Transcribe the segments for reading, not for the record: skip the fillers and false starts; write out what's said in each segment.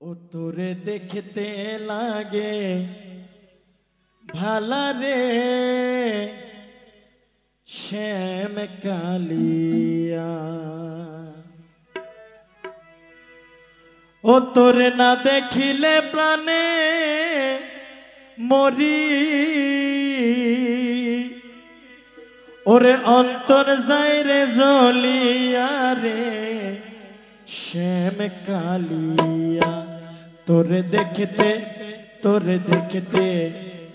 ও তোরে দেখতে লাগে ভালা রে শ্যাম কালিয়া। ও তোরে না দেখিলে প্রাণে মরি, ওরে অন্তর যায় রে জ্বলিয়া রে শ্যাম কালিয়া। তোরে দেখতে তোরে দেখতে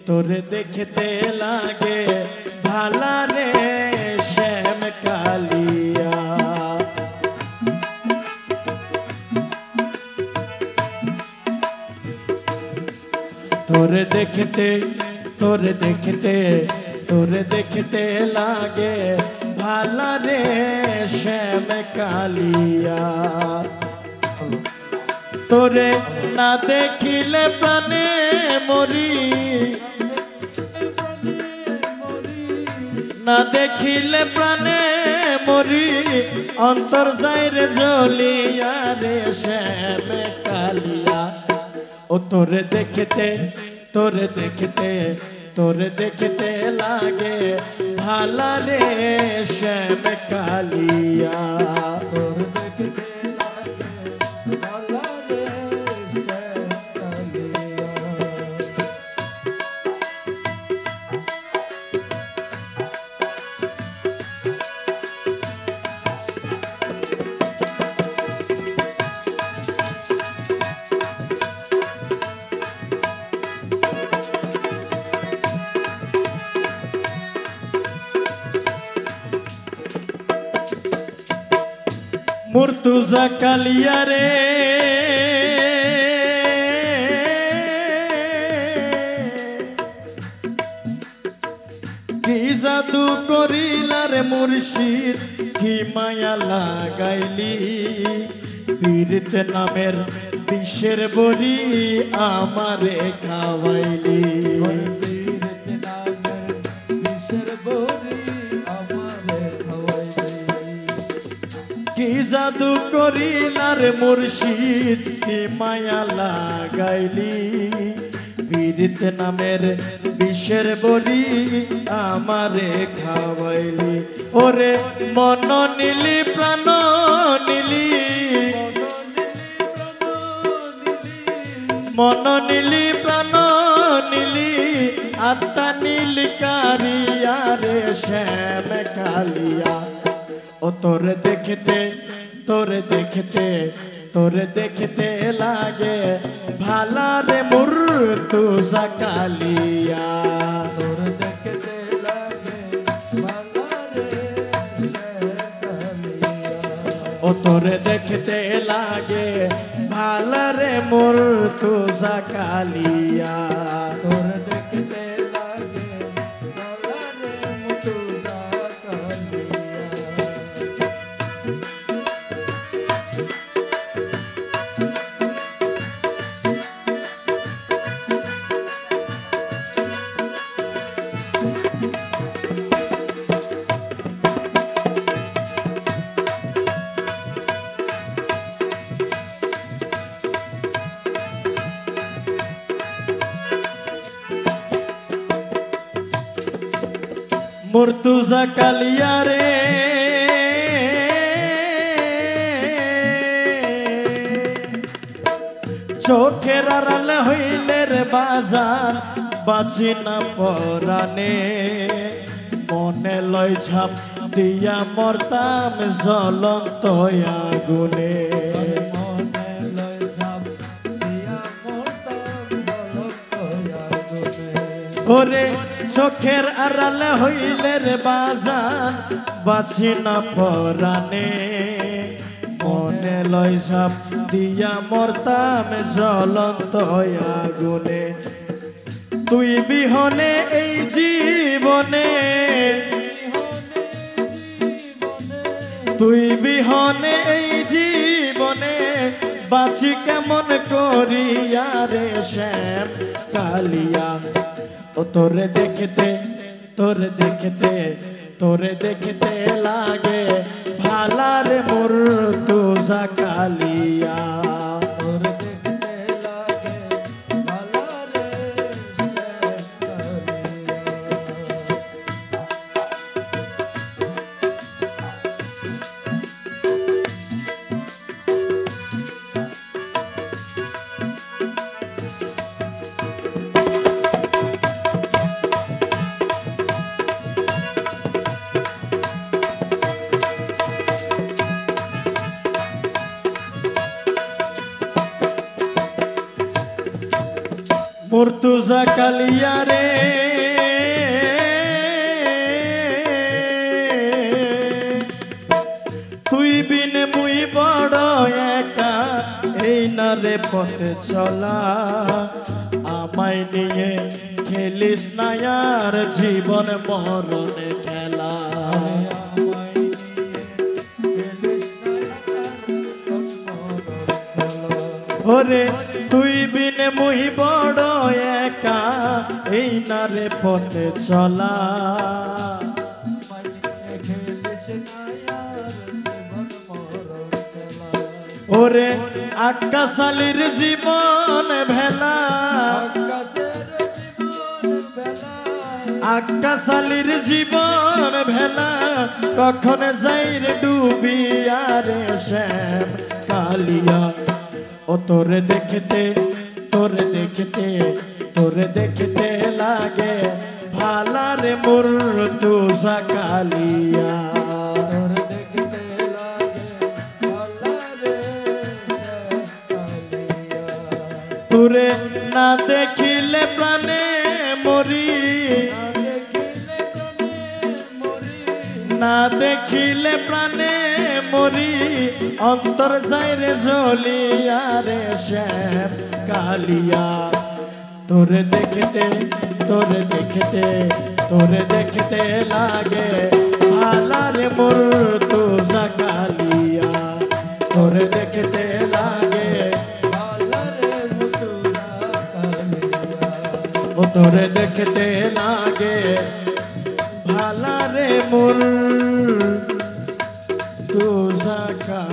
তোরে দেখতে লাগে ভালা রে শ্যাম কালিয়া। তোরে দেখতে তোরে দেখতে তোরে দেখতে লাগে ভালা রে শ্যাম কালিয়া। তোরে না দেখিলে প্রাণে মরি, না দেখিলে প্রাণে মরি, অন্তর যায় রে জ্বলিয়া রে শ্যাম কালিয়া। ও তোরে দেখতে তোরে দেখতে তোরে দেখতে লাগে ভালা রে শ্যাম কালিয়া। তোরে দেখতে লাগে ভালা রে শ্যাম কালিয়া। মুর্তুজা কালিয়া রে কি জাদু করিলা রে মুর্শিদ, কি মায়া লাগাইলি, পীরিত নামের বিষের বড়ি আমারে খাওয়াইলি। কি জাদু করিলা রে মুর্শিদ, কি মায়া লাগাইলি, পীরিত নামের বিষের বলি আমারে খাওয়াইলি। ওরে মন নিলি প্রাণ নিলি, মন নিলি প্রাণ নিলি, আত্মা নীলি কারিয়া রে শ্যাম কালিয়া। ও তোরে দেখতে তোরে দেখতে তোরে দেখতে লাগে ভালা রে মুর্তুজা কালিয়া। তোরে দেখতে লাগে ভালা রে কালিয়া। ও তোরে দেখতে লাগে ভালা রে মুর্তুজা কালিয়া। তোরে দেখতে লাগে ভালা রে মুর্তুজা কালিয়া। মুর্তুজা কালিয়া রে চোখের আড়াল হইলে রে বাজার বাঁচি না পরানে, মনে লয় ঝাপ দিয়া মরতাম জ্বলন্ত আগুনে। ওরে চোখের আড়াল হইলে রে বাজান বাঁচি না পরানে, মনে লয় ঝাপ দিয়া মরতাম জ্বলন্ত আগুনে। তুই বিহনে এই জীবনে, তুই বিহনে এই জীবনে বাঁচি কেমন করিয়া রে শ্যাম কালিয়া। ও তোরে দেখতে তোরে দেখতে তোরে দেখতে লাগে ভালা রে মুর্তুজা কালিয়া। তোরে দেখতে মুর্তুজা কালিয়া রে তুই বিন মুই বড় একা এই না রে পথে চলা আমায় নিয়ে খেলিস না আর জীবন মরণে খেলা ওরে তুই বিন মুই বড় একা এই না রে পথে চলা ওরে আকাশালির জীবন ভেলা আকাশালির জীবন ভেলা কখন যাই রে ডুবিয়া রে শ্যাম কালিয়া ও তোরে দেখতে লাগে ভালা রে মুর্তুজা কালিয়া তোরে না দেখিলে প্রাণে মরি না দেখিলে প্রাণে মরি অন্তর যায় রে জ্বলিয়া রে শ্যাম কালিয়া তোরে দেখতে লাগে ভালা রে মুর্তুজা কালিয়া তোরে দেখতে লাগে ও তোরে দেখতে লাগে ভালা রে মুর্তুজা কালিয়া।